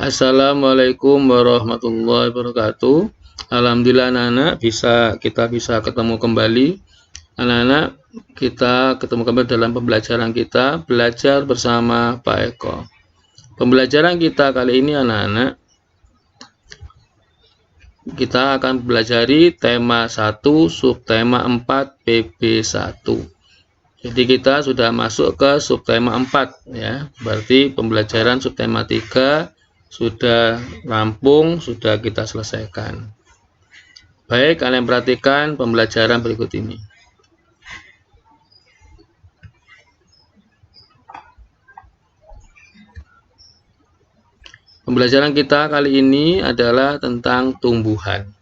Assalamualaikum warahmatullahi wabarakatuh. Alhamdulillah anak-anak kita bisa ketemu kembali. Anak-anak, kita ketemu kembali dalam pembelajaran kita belajar bersama Pak Eko. Pembelajaran kita kali ini anak-anak, kita akan pelajari tema 1 subtema 4 PB1. Jadi kita sudah masuk ke subtema 4 ya. Berarti pembelajaran subtema 3 sudah rampung, sudah kita selesaikan. Baik, kalian perhatikan pembelajaran berikut ini. Pembelajaran kita kali ini adalah tentang tumbuhan.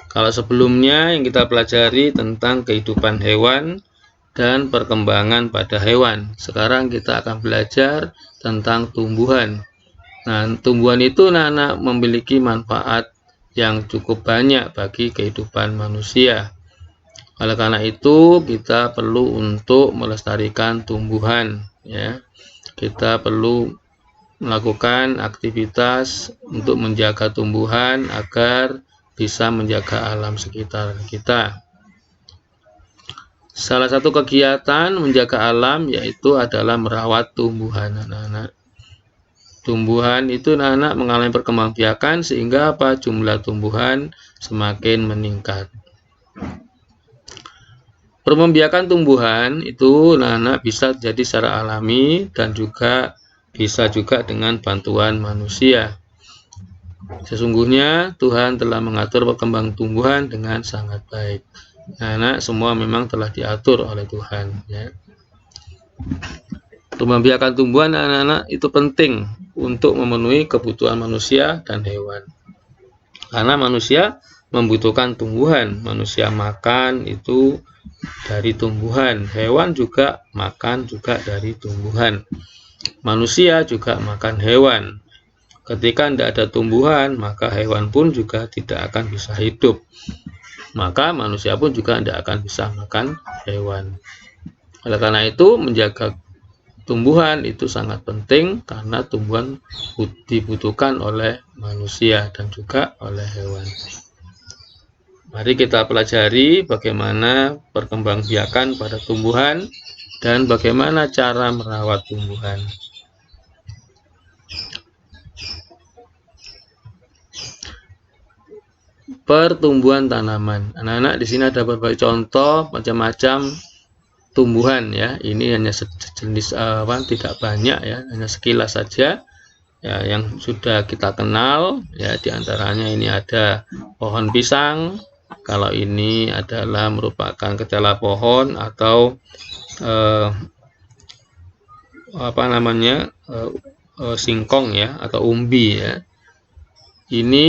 Kalau sebelumnya yang kita pelajari tentang kehidupan hewan dan perkembangan pada hewan. Sekarang kita akan belajar tentang tumbuhan. Nah, tumbuhan itu anak-anak memiliki manfaat yang cukup banyak bagi kehidupan manusia. Oleh karena itu, kita perlu untuk melestarikan tumbuhan, ya. Kita perlu melakukan aktivitas untuk menjaga tumbuhan agar bisa menjaga alam sekitar kita. Salah satu kegiatan menjaga alam yaitu adalah merawat tumbuhan anak-anak. Tumbuhan itu anak-anak mengalami perkembangbiakan sehingga jumlah tumbuhan semakin meningkat. Perkembangbiakan tumbuhan itu anak-anak bisa jadi secara alami dan juga bisa juga dengan bantuan manusia. Sesungguhnya Tuhan telah mengatur perkembangan tumbuhan dengan sangat baik. Anak semua memang telah diatur oleh Tuhan. Ya. Perkembangbiakan tumbuhan anak-anak itu penting untuk memenuhi kebutuhan manusia dan hewan. Karena manusia membutuhkan tumbuhan. Manusia makan itu dari tumbuhan. Hewan juga makan juga dari tumbuhan. Manusia juga makan hewan. Ketika tidak ada tumbuhan, maka hewan pun juga tidak akan bisa hidup. Maka manusia pun juga tidak akan bisa makan hewan. Oleh karena itu, menjaga tumbuhan itu sangat penting karena tumbuhan dibutuhkan oleh manusia dan juga oleh hewan. Mari kita pelajari bagaimana perkembangbiakan pada tumbuhan dan bagaimana cara merawat tumbuhan. Pertumbuhan tanaman. Anak-anak di sini ada berbagai contoh macam-macam tumbuhan ya. Ini hanya sejenis tidak banyak ya, hanya sekilas saja ya yang sudah kita kenal ya. Diantaranya ini ada pohon pisang. Kalau ini adalah merupakan ketela pohon atau singkong ya atau umbi ya. Ini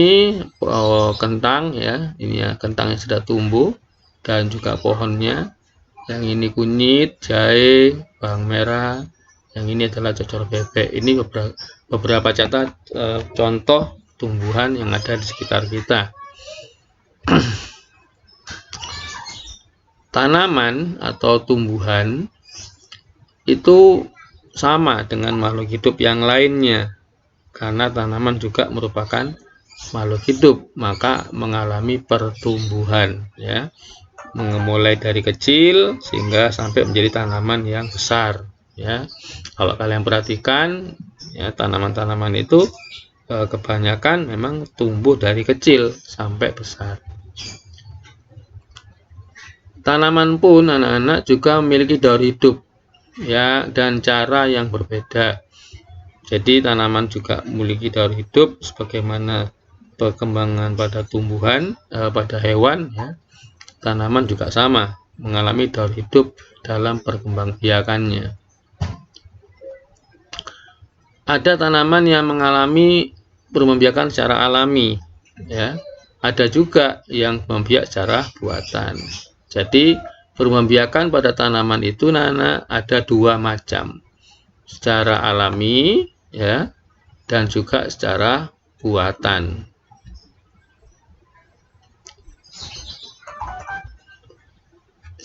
kentang ya, ini ya kentang yang sudah tumbuh dan juga pohonnya. Yang ini kunyit, jahe, bawang merah. Yang ini adalah cocor bebek. Ini beberapa contoh tumbuhan yang ada di sekitar kita. Tanaman atau tumbuhan itu sama dengan makhluk hidup yang lainnya. Karena tanaman juga merupakan makhluk hidup, maka mengalami pertumbuhan ya. Mulai dari kecil sehingga sampai menjadi tanaman yang besar ya. Kalau kalian perhatikan ya, tanaman-tanaman itu kebanyakan memang tumbuh dari kecil sampai besar. Tanaman pun anak-anak juga memiliki daur hidup ya dan cara yang berbeda. Jadi tanaman juga memiliki daur hidup sebagaimana perkembangan pada tumbuhan, pada hewan ya. Tanaman juga sama, mengalami daur hidup dalam perkembangbiakannya. Ada tanaman yang mengalami perkembangbiakan secara alami ya. Ada juga yang membiak secara buatan. Jadi perkembangbiakan pada tanaman itu ada dua macam. Secara alami ya dan juga secara buatan.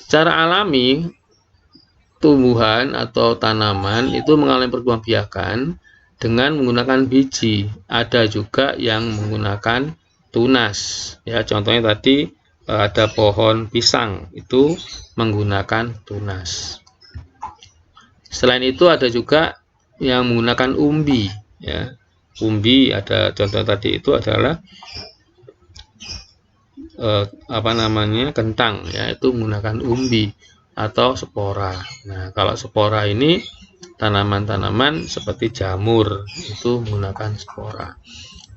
Secara alami tumbuhan atau tanaman itu mengalami perkembangbiakan dengan menggunakan biji, ada juga yang menggunakan tunas. Ya, contohnya tadi ada pohon pisang itu menggunakan tunas. Selain itu ada juga yang menggunakan umbi. Ya, umbi ada contoh tadi itu adalah kentang, yaitu menggunakan umbi atau spora. Nah, kalau spora ini tanaman-tanaman seperti jamur itu menggunakan spora.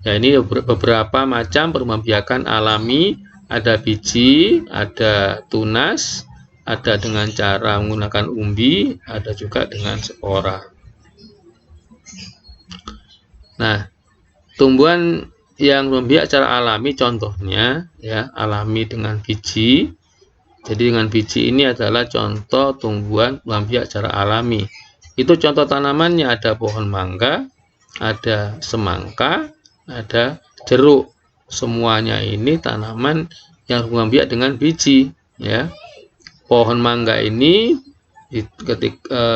Ya, ini beberapa macam perembiakan alami, ada biji, ada tunas, ada dengan cara menggunakan umbi, ada juga dengan spora. Nah, tumbuhan yang membiak secara alami contohnya ya alami dengan biji. Jadi dengan biji ini adalah contoh tumbuhan membiak secara alami. Itu contoh tanamannya ada pohon mangga, ada semangka, ada jeruk. Semuanya ini tanaman yang membiak dengan biji ya. Pohon mangga ini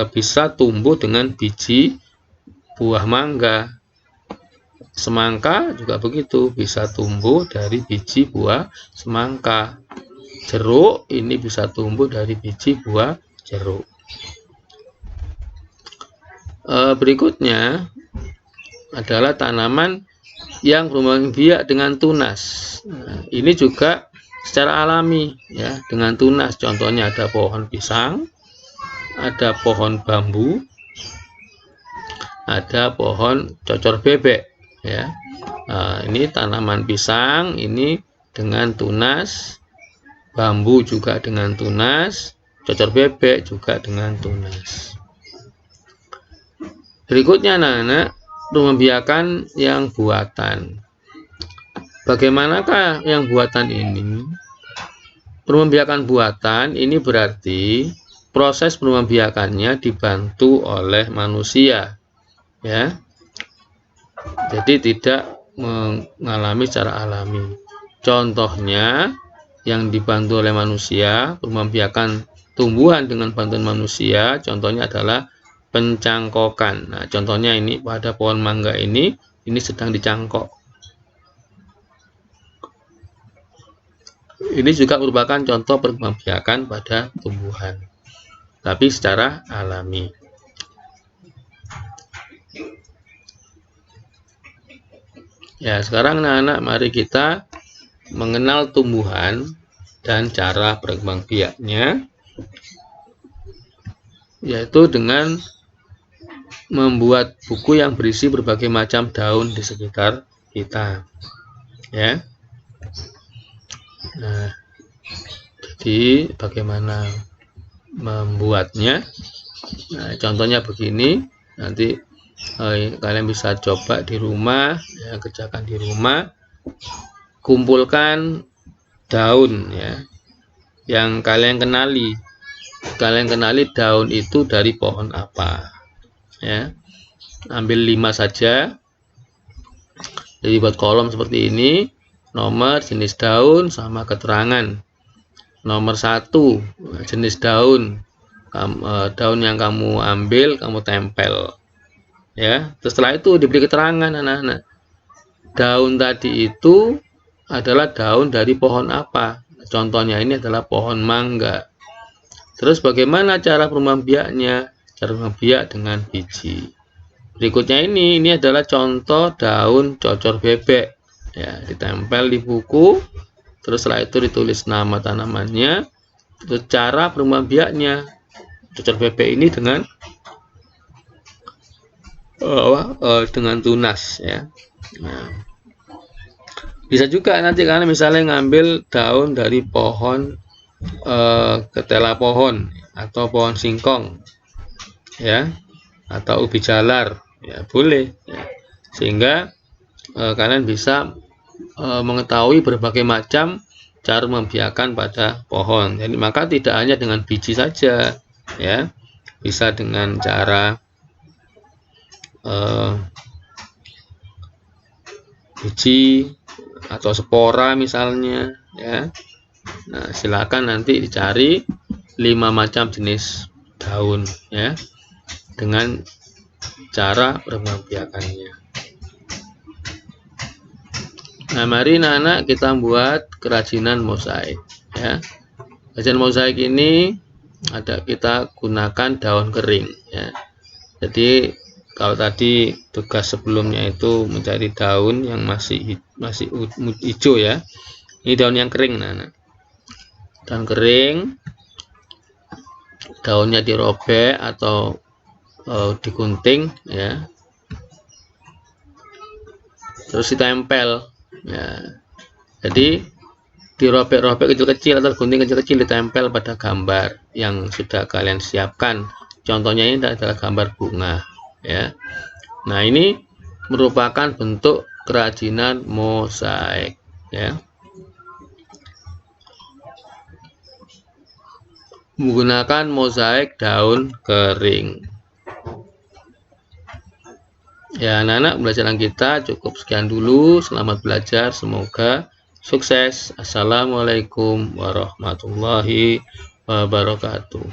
bisa tumbuh dengan biji buah mangga. Semangka juga begitu, bisa tumbuh dari biji buah semangka. Jeruk ini bisa tumbuh dari biji buah jeruk. Berikutnya adalah tanaman yang berkembang biak dengan tunas. Nah, ini juga secara alami ya, dengan tunas. Contohnya ada pohon pisang, ada pohon bambu, ada pohon cocor bebek. Ya, ini tanaman pisang ini dengan tunas, bambu juga dengan tunas, cocor bebek juga dengan tunas. Berikutnya anak-anak, perembiakan yang buatan. Bagaimanakah yang buatan ini? Perembiakan buatan ini berarti proses perembiakannya dibantu oleh manusia, ya. Jadi tidak mengalami secara alami. Contohnya yang dibantu oleh manusia, perembiakan tumbuhan dengan bantuan manusia, contohnya adalah pencangkokan. Nah, contohnya ini pada pohon mangga ini sedang dicangkok. Ini juga merupakan contoh perembiakan pada tumbuhan, tapi secara alami. Ya, sekarang anak-anak mari kita mengenal tumbuhan dan cara berkembang biaknya, yaitu dengan membuat buku yang berisi berbagai macam daun di sekitar kita. Ya. Nah, jadi bagaimana membuatnya? Nah, contohnya begini, nanti kalian bisa coba di rumah, ya, kerjakan di rumah. Kumpulkan daun ya yang kalian kenali. Kalian kenali daun itu dari pohon apa, ya. Ambil 5 saja. Jadi buat kolom seperti ini, nomor, jenis daun, sama keterangan. Nomor 1, jenis daun. Daun yang kamu ambil, kamu tempel. Ya, setelah itu diberi keterangan anak-anak. Daun tadi itu adalah daun dari pohon apa? Contohnya ini adalah pohon mangga. Terus bagaimana cara perembiaknya? Cara perembiak dengan biji. Berikutnya ini adalah contoh daun cocor bebek. Ya, ditempel di buku. Terus setelah itu ditulis nama tanamannya. Terus cara perembiaknya. Cocor bebek ini dengan tunas ya. Nah, bisa juga nanti kalian misalnya ngambil daun dari pohon ketela pohon atau pohon singkong ya, atau ubi jalar ya, boleh ya. Sehingga kalian bisa mengetahui berbagai macam cara membiakkan pada pohon. Jadi maka tidak hanya dengan biji saja ya, bisa dengan cara biji atau spora misalnya ya. Nah, silakan nanti dicari 5 macam jenis daun ya, dengan cara pembiakannya. Nah, mari anak-anak kita buat kerajinan mozaik ya. Kerajinan mozaik ini kita gunakan daun kering ya. Jadi kalau tadi tugas sebelumnya itu mencari daun yang masih hijau ya. Ini daun yang kering anak. Daun kering, daunnya dirobek atau digunting ya. Terus ditempel ya. Jadi dirobek-robek kecil-kecil atau gunting kecil-kecil, ditempel pada gambar yang sudah kalian siapkan. Contohnya ini adalah gambar bunga ya. Nah, ini merupakan bentuk kerajinan mozaik ya. Menggunakan mozaik daun kering. Ya, anak-anak, pembelajaran kita cukup sekian dulu. Selamat belajar, semoga sukses. Assalamualaikum warahmatullahi wabarakatuh.